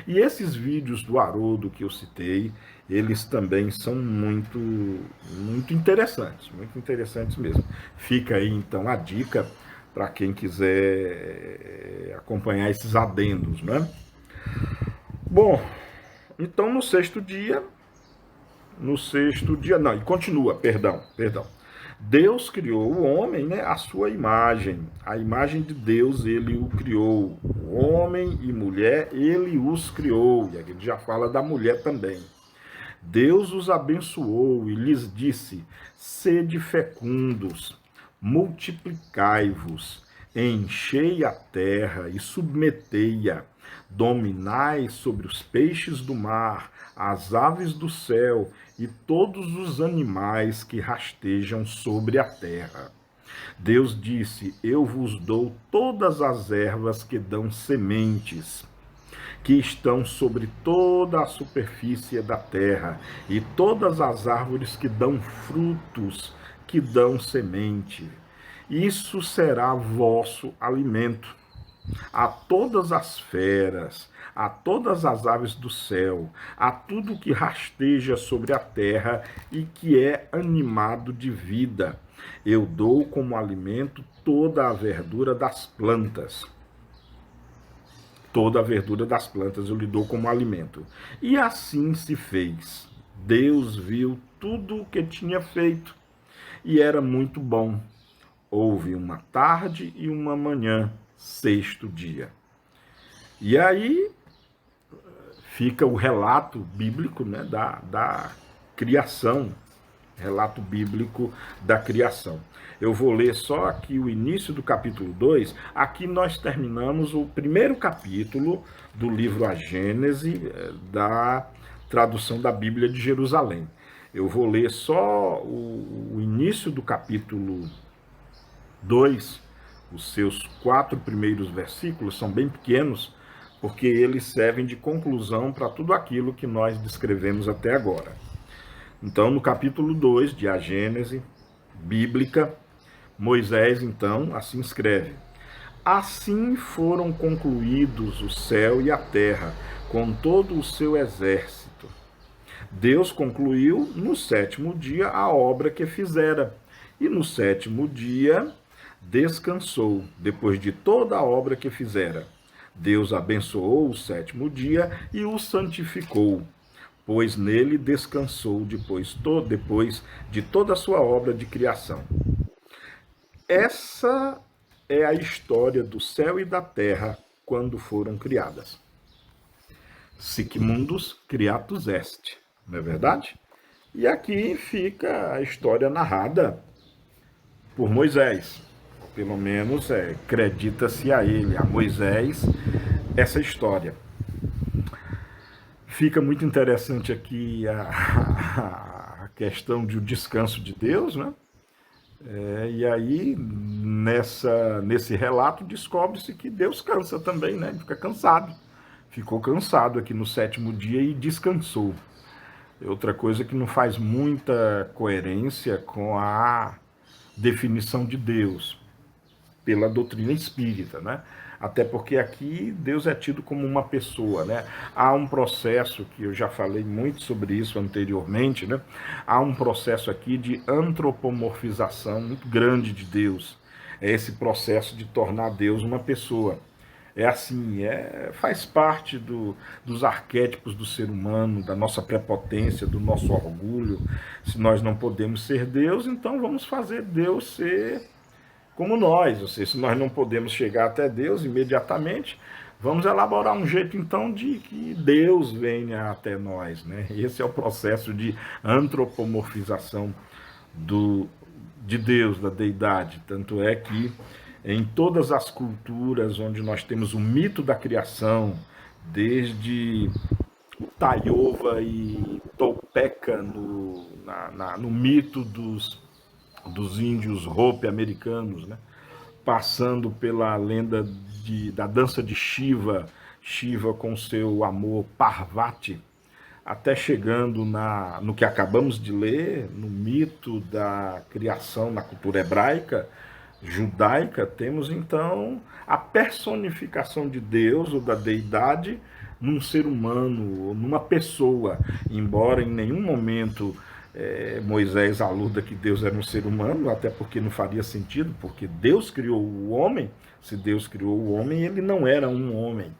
E esses vídeos do Haroldo que eu citei, eles também são muito interessantes mesmo. Fica aí então a dica para quem quiser acompanhar esses adendos, né? Bom, então no sexto dia, não, e continua, perdão. Deus criou o homem, né, à sua imagem. A imagem de Deus ele o criou. O homem e mulher ele os criou. E aqui ele já fala da mulher também. Deus os abençoou e lhes disse: sede fecundos, multiplicai-vos, enchei a terra e submetei-a, dominai sobre os peixes do mar, as aves do céu e todos os animais que rastejam sobre a terra. Deus disse: eu vos dou todas as ervas que dão sementes, que estão sobre toda a superfície da terra, e todas as árvores que dão frutos, que dão semente. Isso será vosso alimento. A todas as feras, a todas as aves do céu, a tudo que rasteja sobre a terra e que é animado de vida. Eu dou como alimento toda a verdura das plantas. Toda a verdura das plantas eu lhe dou como alimento. E assim se fez. Deus viu tudo o que tinha feito, e era muito bom. Houve uma tarde e uma manhã, sexto dia. E aí fica o relato bíblico, né, da criação, relato bíblico da criação. Eu vou ler só aqui o início do capítulo 2. Aqui nós terminamos o primeiro capítulo do livro A Gênese, da tradução da Bíblia de Jerusalém. Eu vou ler só o início do capítulo 2, Os seus 4 primeiros versículos são bem pequenos, porque eles servem de conclusão para tudo aquilo que nós descrevemos até agora. Então, no capítulo 2 de A Gênese bíblica, Moisés, então, assim escreve: Assim foram concluídos o céu e a terra, com todo o seu exército. Deus concluiu no 7º dia a obra que fizera, e no 7º dia descansou, depois de toda a obra que fizera. Deus abençoou o 7º dia e o santificou, pois nele descansou depois de toda a sua obra de criação. Essa é a história do céu e da terra quando foram criadas. Sic mundus creatus est, não é verdade? E aqui fica a história narrada por Moisés. Pelo menos acredita-se a ele, a Moisés, essa história. Fica muito interessante aqui a questão do descanso de Deus, né? E aí, nesse relato, descobre-se que Deus cansa também, né? Ele fica cansado. Ficou cansado aqui no 7º dia e descansou. É outra coisa que não faz muita coerência com a definição de Deus pela doutrina espírita, né? Até porque aqui Deus é tido como uma pessoa, né? Há um processo, que eu já falei muito sobre isso anteriormente, né? Há um processo aqui de antropomorfização muito grande de Deus. É esse processo de tornar Deus uma pessoa. É assim, faz parte dos arquétipos do ser humano, da nossa prepotência, do nosso orgulho. Se nós não podemos ser Deus, então vamos fazer Deus ser como nós. Ou seja, se nós não podemos chegar até Deus imediatamente, vamos elaborar um jeito então de que Deus venha até nós, né? Esse é o processo de antropomorfização de Deus, da deidade. Tanto é que em todas as culturas onde nós temos o mito da criação, desde Taiova e Tolteca no mito dos índios Hopi americanos, né? Passando pela lenda da dança de Shiva, Shiva com seu amor Parvati, até chegando no que acabamos de ler, no mito da criação na cultura hebraica, judaica, temos então a personificação de Deus ou da deidade num ser humano, ou numa pessoa, embora em nenhum momento Moisés aluda que Deus era um ser humano, até porque não faria sentido, porque Deus criou o homem. Se Deus criou o homem, ele não era um homem.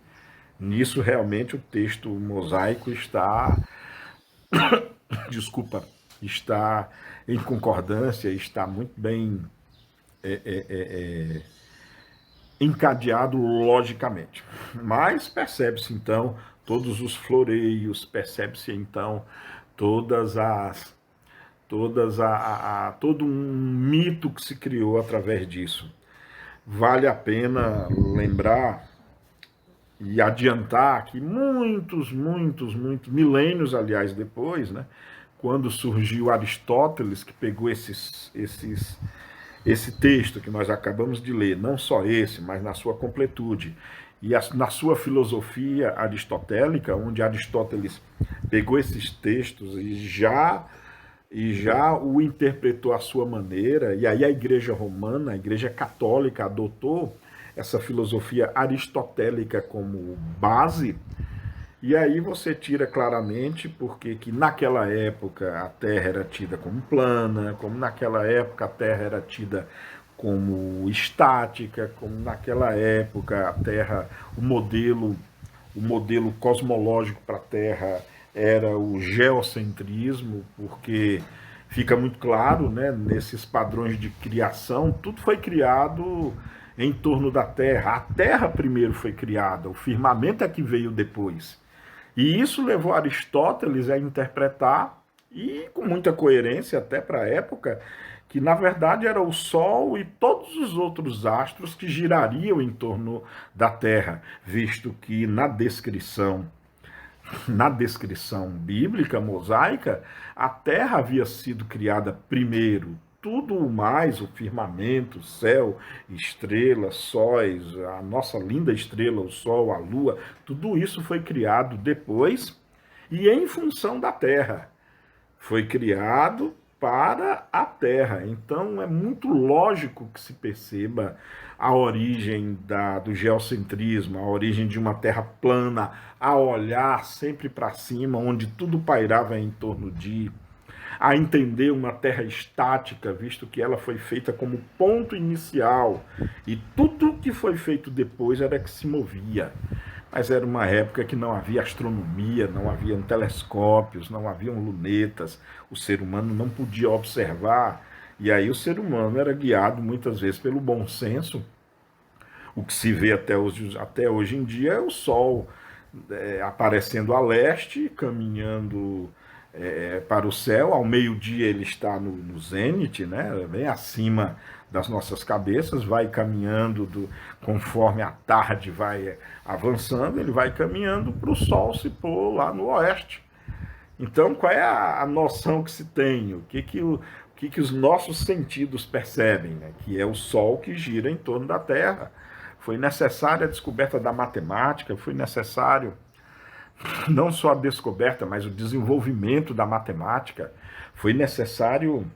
Nisso realmente o texto mosaico está está em concordância, está muito bem encadeado logicamente. Mas percebe-se então todos os floreios, percebe-se então todo um mito que se criou através disso. Vale a pena lembrar e adiantar que muitos milênios, aliás, depois, né, quando surgiu Aristóteles, que pegou esse texto que nós acabamos de ler, não só esse, mas na sua completude, e na sua filosofia aristotélica, onde Aristóteles pegou esses textos e já o interpretou à sua maneira, e aí a Igreja Romana, a Igreja Católica, adotou essa filosofia aristotélica como base, e aí você tira claramente porque que naquela época a Terra era tida como plana, como naquela época a Terra era tida como estática, como naquela época a Terra, o modelo cosmológico para a Terra era o geocentrismo, porque fica muito claro, né, nesses padrões de criação, tudo foi criado em torno da Terra. A Terra primeiro foi criada, o firmamento é que veio depois. E isso levou Aristóteles a interpretar, e com muita coerência até para a época, que na verdade era o Sol e todos os outros astros que girariam em torno da Terra, visto que na descrição bíblica, mosaica, a Terra havia sido criada primeiro, tudo mais, o firmamento, o céu, estrelas, sóis, a nossa linda estrela, o Sol, a Lua, tudo isso foi criado depois e em função da Terra. Foi criado para a Terra. Então é muito lógico que se perceba a origem do geocentrismo, a origem de uma Terra plana, a olhar sempre para cima, onde tudo pairava em torno de, a entender uma Terra estática, visto que ela foi feita como ponto inicial e tudo que foi feito depois era que se movia. Mas era uma época que não havia astronomia, não haviam telescópios, não haviam lunetas, o ser humano não podia observar, e aí o ser humano era guiado muitas vezes pelo bom senso. O que se vê até hoje em dia é o Sol aparecendo a leste, caminhando para o céu. Ao meio-dia ele está no zênite, né, bem acima das nossas cabeças, vai caminhando conforme a tarde vai avançando, ele vai caminhando para o sol se pôr lá no oeste. Então, qual é a noção que se tem? O que os nossos sentidos percebem? Né? Que é o sol que gira em torno da Terra. Foi necessária a descoberta da matemática, foi necessário não só a descoberta, mas o desenvolvimento da matemática. Foi necessário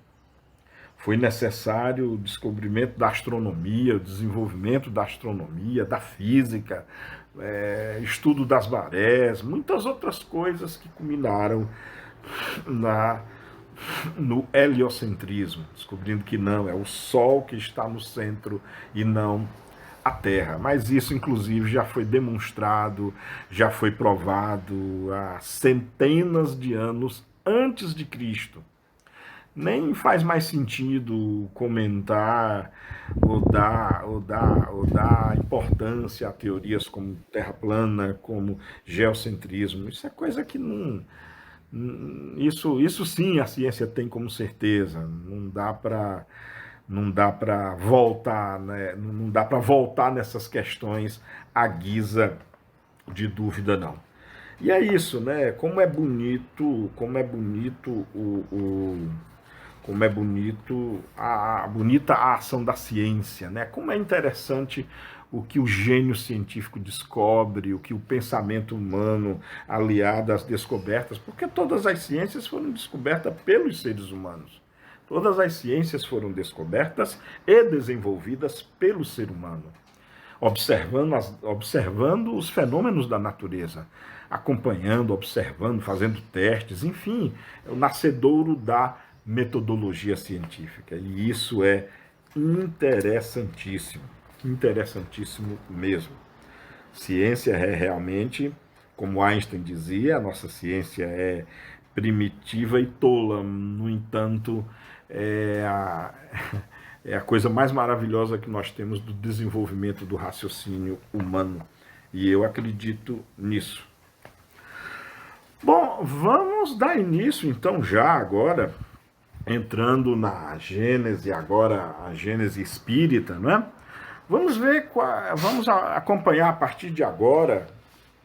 o descobrimento da astronomia, o desenvolvimento da astronomia, da física, estudo das marés, muitas outras coisas que culminaram no heliocentrismo, descobrindo que não, é o Sol que está no centro e não a Terra. Mas isso, inclusive, já foi demonstrado, já foi provado há centenas de anos antes de Cristo. Nem faz mais sentido comentar ou dar importância a teorias como Terra plana, como geocentrismo. Isso é coisa que não. Isso sim a ciência tem como certeza. Não dá para voltar, né? Não dá para voltar nessas questões à guisa de dúvida, não. E é isso, né? Como é bonito a bonita ação da ciência, né? Como é interessante o que o gênio científico descobre, o que o pensamento humano aliado às descobertas, porque todas as ciências foram descobertas pelos seres humanos. Todas as ciências foram descobertas e desenvolvidas pelo ser humano, observando os fenômenos da natureza, acompanhando, observando, fazendo testes, enfim, é o nascedouro da metodologia científica. E isso é interessantíssimo, interessantíssimo mesmo. Ciência é realmente, como Einstein dizia, a nossa ciência é primitiva e tola, no entanto, é a coisa mais maravilhosa que nós temos do desenvolvimento do raciocínio humano. E eu acredito nisso. Bom, vamos dar início então já agora, entrando na Gênese, agora a Gênese espírita, não é? Vamos acompanhar a partir de agora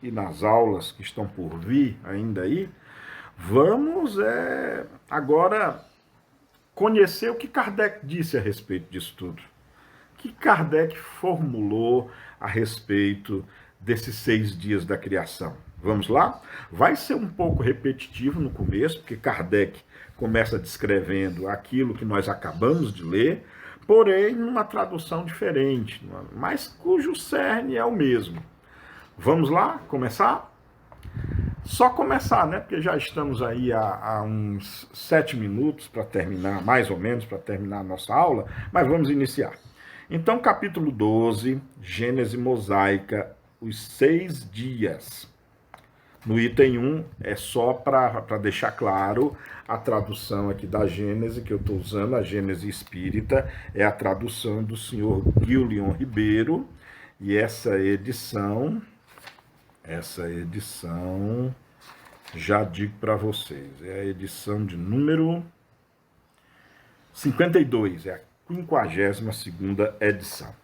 e nas aulas que estão por vir ainda aí, vamos agora conhecer o que Kardec disse a respeito disso tudo. O que Kardec formulou a respeito desses 6 dias da criação. Vamos lá? Vai ser um pouco repetitivo no começo, porque Kardec começa descrevendo aquilo que nós acabamos de ler, porém numa tradução diferente, mas cujo cerne é o mesmo. Vamos lá começar? Só começar, né? Porque já estamos aí há uns 7 minutos para terminar, mais ou menos, para terminar a nossa aula, mas vamos iniciar. Então, capítulo 12, Gênese mosaica, os 6 dias. No item 1, é só para deixar claro a tradução aqui da Gênese, que eu estou usando, a Gênese espírita, é a tradução do senhor Guilherme Ribeiro, e essa edição, já digo para vocês, é a edição de número 52, é a 52ª edição.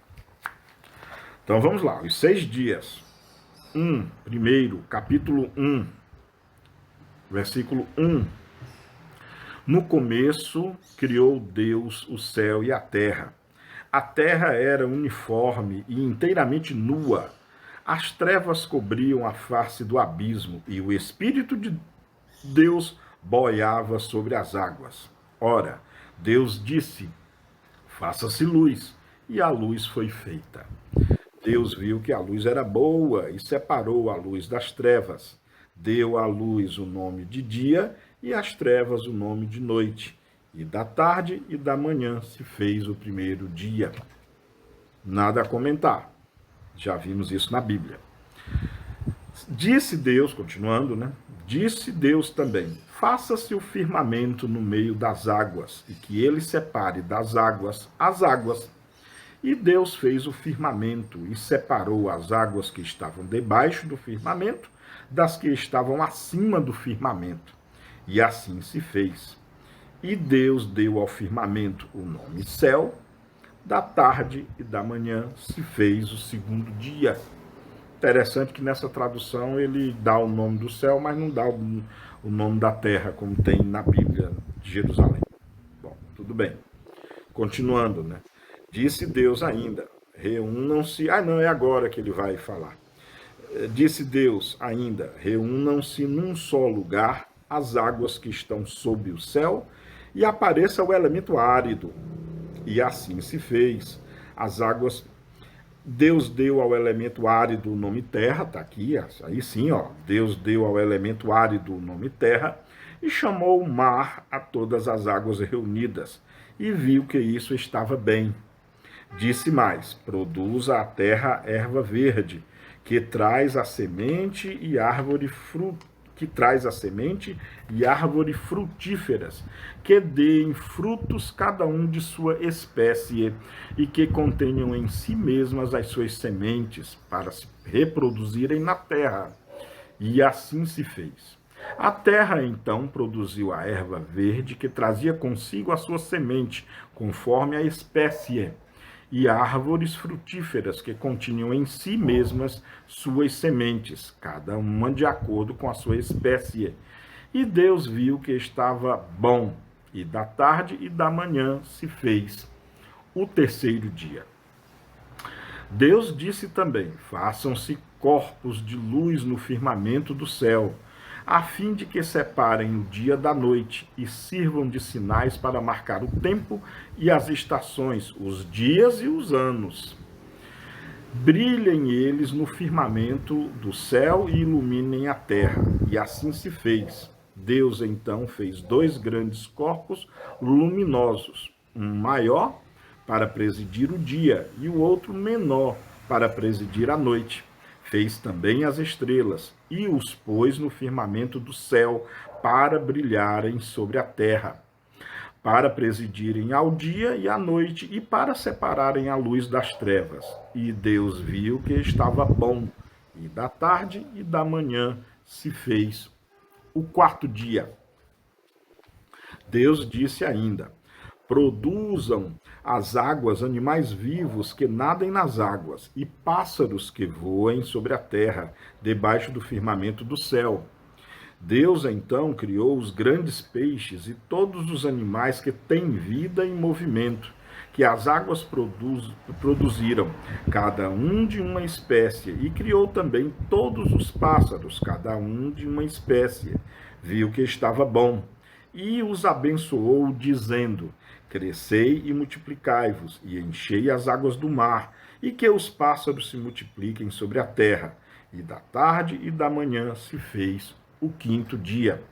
Então vamos lá, os 6 dias. Primeiro, capítulo 1, versículo 1. No começo, criou Deus o céu e a terra. A terra era uniforme e inteiramente nua. As trevas cobriam a face do abismo e o Espírito de Deus boiava sobre as águas. Ora, Deus disse: faça-se luz, e a luz foi feita. Deus viu que a luz era boa e separou a luz das trevas. Deu à luz o nome de dia e às trevas o nome de noite. E da tarde e da manhã se fez o primeiro dia. Nada a comentar. Já vimos isso na Bíblia. Disse Deus, continuando, né? Disse Deus também: faça-se o firmamento no meio das águas, e que ele separe das águas as águas. E Deus fez o firmamento e separou as águas que estavam debaixo do firmamento das que estavam acima do firmamento. E assim se fez. E Deus deu ao firmamento o nome céu. Da tarde e da manhã se fez o segundo dia. Interessante que nessa tradução ele dá o nome do céu, mas não dá o nome da terra, como tem na Bíblia de Jerusalém. Bom, tudo bem. Continuando, né? Disse Deus ainda, reúnam-se. Ah, não, é agora que ele vai falar. Disse Deus ainda, reúnam-se num só lugar as águas que estão sob o céu e apareça o elemento árido. E assim se fez. As águas, Deus deu ao elemento árido o nome terra, tá aqui, aí sim, ó. Deus deu ao elemento árido o nome terra e chamou o mar a todas as águas reunidas e viu que isso estava bem. Disse mais: produza a terra erva verde, que traz a semente e árvore frutíferas, que deem frutos cada um de sua espécie, e que contenham em si mesmas as suas sementes, para se reproduzirem na terra. E assim se fez. A terra então produziu a erva verde, que trazia consigo a sua semente, conforme a espécie, e árvores frutíferas que continham em si mesmas suas sementes, cada uma de acordo com a sua espécie. E Deus viu que estava bom, e da tarde e da manhã se fez o terceiro dia. Deus disse também: façam-se corpos de luz no firmamento do céu, a fim de que separem o dia da noite e sirvam de sinais para marcar o tempo e as estações, os dias e os anos. Brilhem eles no firmamento do céu e iluminem a terra. E assim se fez. Deus então fez 2 grandes corpos luminosos, um maior para presidir o dia e o outro menor para presidir a noite. Fez também as estrelas e os pôs no firmamento do céu para brilharem sobre a terra, para presidirem ao dia e à noite e para separarem a luz das trevas. E Deus viu que estava bom, e da tarde e da manhã se fez o quarto dia. Deus disse ainda: produzam as águas animais vivos que nadem nas águas, e pássaros que voem sobre a terra, debaixo do firmamento do céu. Deus então criou os grandes peixes e todos os animais que têm vida e movimento, que as águas produziram, cada um de uma espécie, e criou também todos os pássaros, cada um de uma espécie. Viu que estava bom, e os abençoou, dizendo: crescei e multiplicai-vos, e enchei as águas do mar, e que os pássaros se multipliquem sobre a terra. E da tarde e da manhã se fez o quinto dia.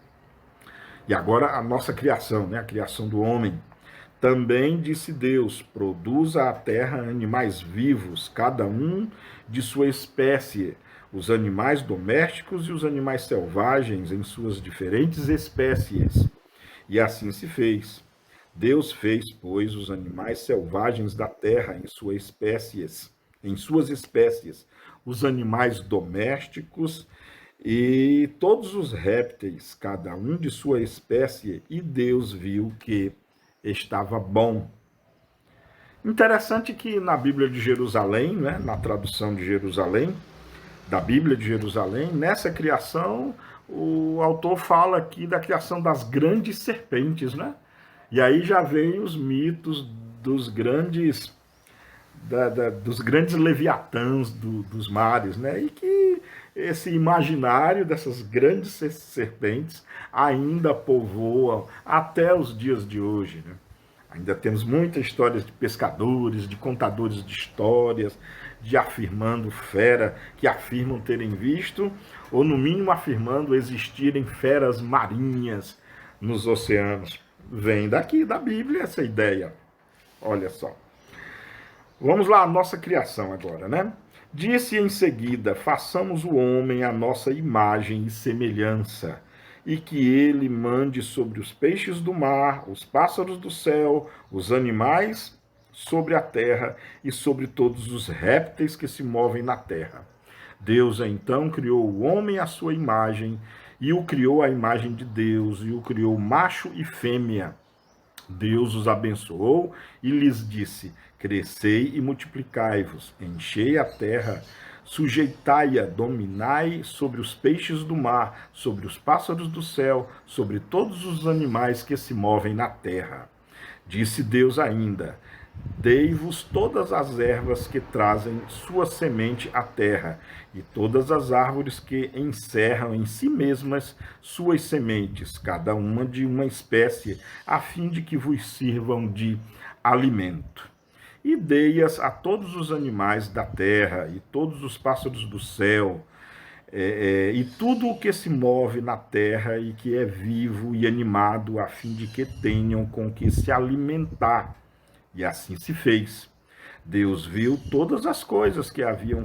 E agora a nossa criação, né? A criação do homem. Também disse Deus: produza a terra animais vivos, cada um de sua espécie, os animais domésticos e os animais selvagens em suas diferentes espécies. E assim se fez. Deus fez, pois, os animais selvagens da terra em suas espécies, os animais domésticos e todos os répteis, cada um de sua espécie, e Deus viu que estava bom. Interessante que na Bíblia de Jerusalém, né, na tradução de Jerusalém, da Bíblia de Jerusalém, nessa criação, o autor fala aqui da criação das grandes serpentes, né? E aí já vem os mitos dos grandes dos grandes leviatãs dos mares, né? E que esse imaginário dessas grandes serpentes ainda povoam até os dias de hoje, né? Ainda temos muitas histórias de pescadores, de contadores de histórias, de afirmando fera, que afirmam terem visto, ou no mínimo afirmando existirem feras marinhas nos oceanos. Vem daqui, da Bíblia, essa ideia. Olha só. Vamos lá, a nossa criação agora, né? Disse em seguida: façamos o homem à nossa imagem e semelhança, e que ele mande sobre os peixes do mar, os pássaros do céu, os animais sobre a terra e sobre todos os répteis que se movem na terra. Deus então criou o homem à sua imagem, e o criou à imagem de Deus, e o criou macho e fêmea. Deus os abençoou e lhes disse: crescei e multiplicai-vos, enchei a terra, sujeitai-a, dominai sobre os peixes do mar, sobre os pássaros do céu, sobre todos os animais que se movem na terra. Disse Deus ainda: dei-vos todas as ervas que trazem sua semente à terra, e todas as árvores que encerram em si mesmas suas sementes, cada uma de uma espécie, a fim de que vos sirvam de alimento. E dei-as a todos os animais da terra, e todos os pássaros do céu, e tudo o que se move na terra e que é vivo e animado, a fim de que tenham com que se alimentar. E assim se fez. Deus viu todas as coisas que havia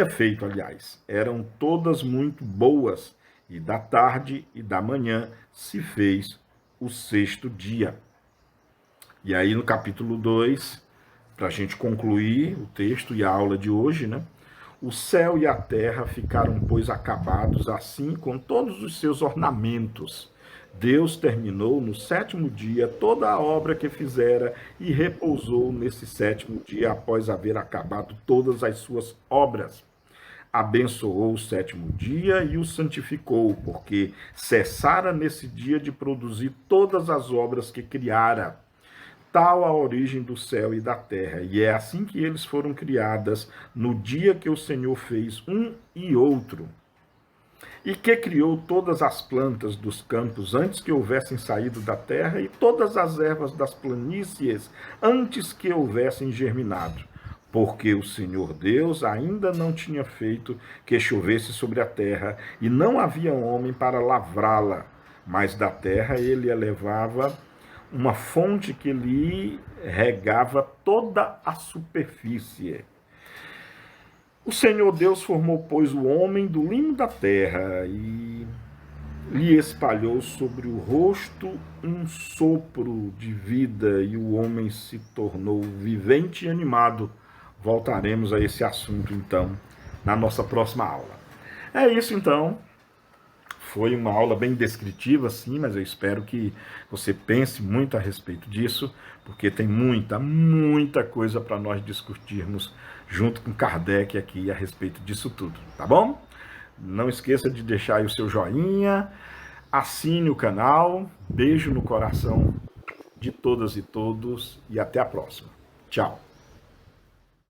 feito, aliás, eram todas muito boas, e da tarde e da manhã se fez o sexto dia. E aí no capítulo 2, para a gente concluir o texto e a aula de hoje, né? O céu e a terra ficaram, pois, acabados, assim com todos os seus ornamentos. Deus terminou no sétimo dia toda a obra que fizera e repousou nesse sétimo dia após haver acabado todas as suas obras. Abençoou o sétimo dia e o santificou, porque cessara nesse dia de produzir todas as obras que criara. Tal a origem do céu e da terra, e é assim que eles foram criadas no dia que o Senhor fez um e outro. E que criou todas as plantas dos campos antes que houvessem saído da terra, e todas as ervas das planícies antes que houvessem germinado. Porque o Senhor Deus ainda não tinha feito que chovesse sobre a terra, e não havia homem para lavrá-la, mas da terra ele elevava uma fonte que lhe regava toda a superfície. O Senhor Deus formou, pois, o homem do limo da terra e lhe espalhou sobre o rosto um sopro de vida, e o homem se tornou vivente e animado. Voltaremos a esse assunto, então, na nossa próxima aula. É isso, então. Foi uma aula bem descritiva, sim, mas eu espero que você pense muito a respeito disso, porque tem muita coisa para nós discutirmos junto com Kardec aqui a respeito disso tudo, tá bom? Não esqueça de deixar aí o seu joinha, assine o canal, beijo no coração de todas e todos e até a próxima. Tchau!